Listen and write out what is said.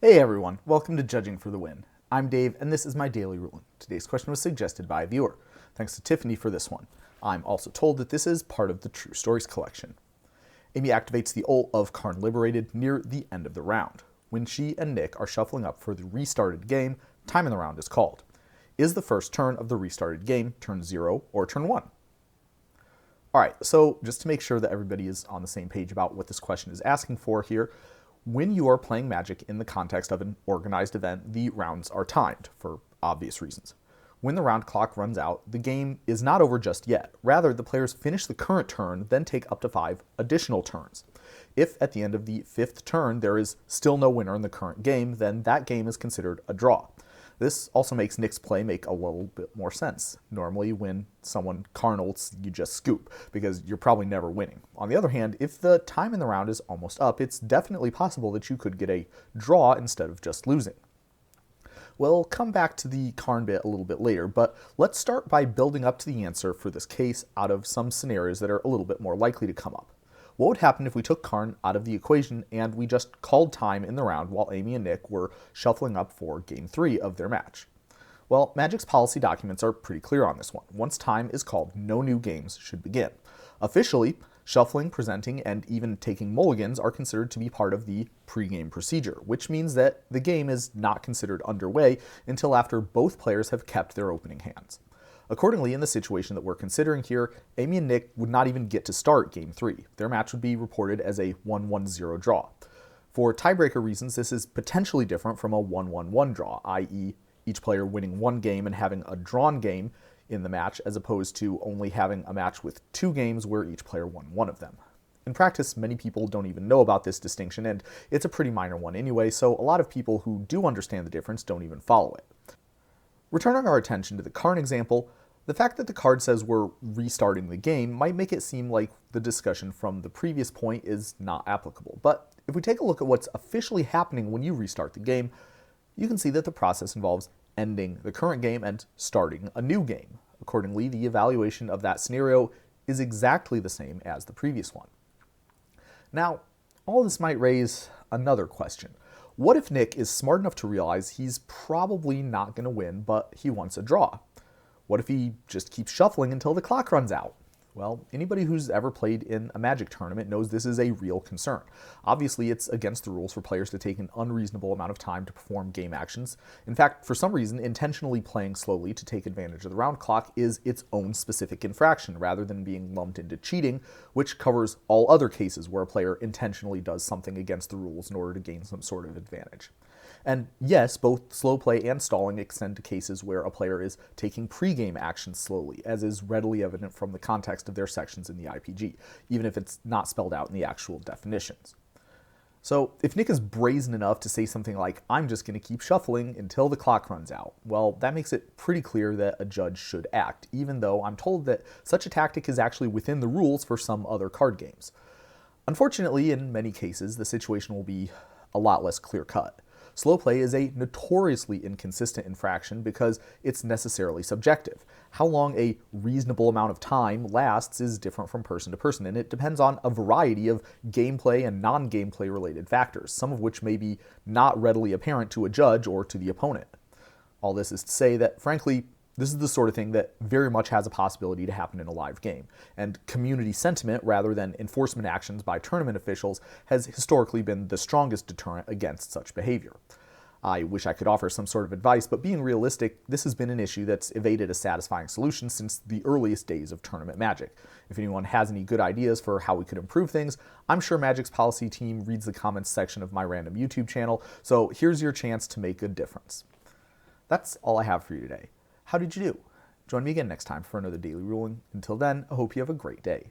Hey everyone, welcome to Judging for the Win. I'm Dave, and this is my daily ruling. Today's question was suggested by a viewer. Thanks to Tiffany for this one. I'm also told that this is part of the True Stories collection. Amy activates the ult of Karn Liberated near the end of the round. When she and Nick are shuffling up for the restarted game, time in the round is called. Is the first turn of the restarted game turn 0 or turn 1? Alright, so just to make sure that everybody is on the same page about what this question is asking for here, when you are playing Magic in the context of an organized event, the rounds are timed, for obvious reasons. When the round clock runs out, the game is not over just yet. Rather, the players finish the current turn, then take up to 5 additional turns. If at the end of the 5th turn there is still no winner in the current game, then that game is considered a draw. This also makes Nick's play make a little bit more sense. Normally, when someone Karn ults, you just scoop, because you're probably never winning. On the other hand, if the time in the round is almost up, it's definitely possible that you could get a draw instead of just losing. We'll come back to the Karn bit a little bit later, but let's start by building up to the answer for this case out of some scenarios that are a little bit more likely to come up. What would happen if we took Karn out of the equation and we just called time in the round while Amy and Nick were shuffling up for Game 3 of their match? Well, Magic's policy documents are pretty clear on this one. Once time is called, no new games should begin. Officially, shuffling, presenting, and even taking mulligans are considered to be part of the pre-game procedure, which means that the game is not considered underway until after both players have kept their opening hands. Accordingly, in the situation that we're considering here, Amy and Nick would not even get to start Game 3. Their match would be reported as a 1-1-0 draw. For tiebreaker reasons, this is potentially different from a 1-1-1 draw, i.e. each player winning one game and having a drawn game in the match, as opposed to only having a match with 2 games where each player won one of them. In practice, many people don't even know about this distinction, and it's a pretty minor one anyway, so a lot of people who do understand the difference don't even follow it. Returning our attention to the Karn example, the fact that the card says we're restarting the game might make it seem like the discussion from the previous point is not applicable. But if we take a look at what's officially happening when you restart the game, you can see that the process involves ending the current game and starting a new game. Accordingly, the evaluation of that scenario is exactly the same as the previous one. Now, all this might raise another question. What if Nick is smart enough to realize he's probably not going to win, but he wants a draw? What if he just keeps shuffling until the clock runs out? Well, anybody who's ever played in a Magic tournament knows this is a real concern. Obviously, it's against the rules for players to take an unreasonable amount of time to perform game actions. In fact, for some reason, intentionally playing slowly to take advantage of the round clock is its own specific infraction, rather than being lumped into cheating, which covers all other cases where a player intentionally does something against the rules in order to gain some sort of advantage. And yes, both slow play and stalling extend to cases where a player is taking pre-game actions slowly, as is readily evident from the context of their sections in the IPG, even if it's not spelled out in the actual definitions. So if Nick is brazen enough to say something like, "I'm just going to keep shuffling until the clock runs out," well, that makes it pretty clear that a judge should act, even though I'm told that such a tactic is actually within the rules for some other card games. Unfortunately, in many cases, the situation will be a lot less clear-cut. Slow play is a notoriously inconsistent infraction because it's necessarily subjective. How long a reasonable amount of time lasts is different from person to person, and it depends on a variety of gameplay and non-gameplay related factors, some of which may be not readily apparent to a judge or to the opponent. All this is to say that, frankly, this is the sort of thing that very much has a possibility to happen in a live game, and community sentiment rather than enforcement actions by tournament officials has historically been the strongest deterrent against such behavior. I wish I could offer some sort of advice, but being realistic, this has been an issue that's evaded a satisfying solution since the earliest days of tournament Magic. If anyone has any good ideas for how we could improve things, I'm sure Magic's policy team reads the comments section of my random YouTube channel, so here's your chance to make a difference. That's all I have for you today. How did you do? Join me again next time for another daily ruling. Until then, I hope you have a great day.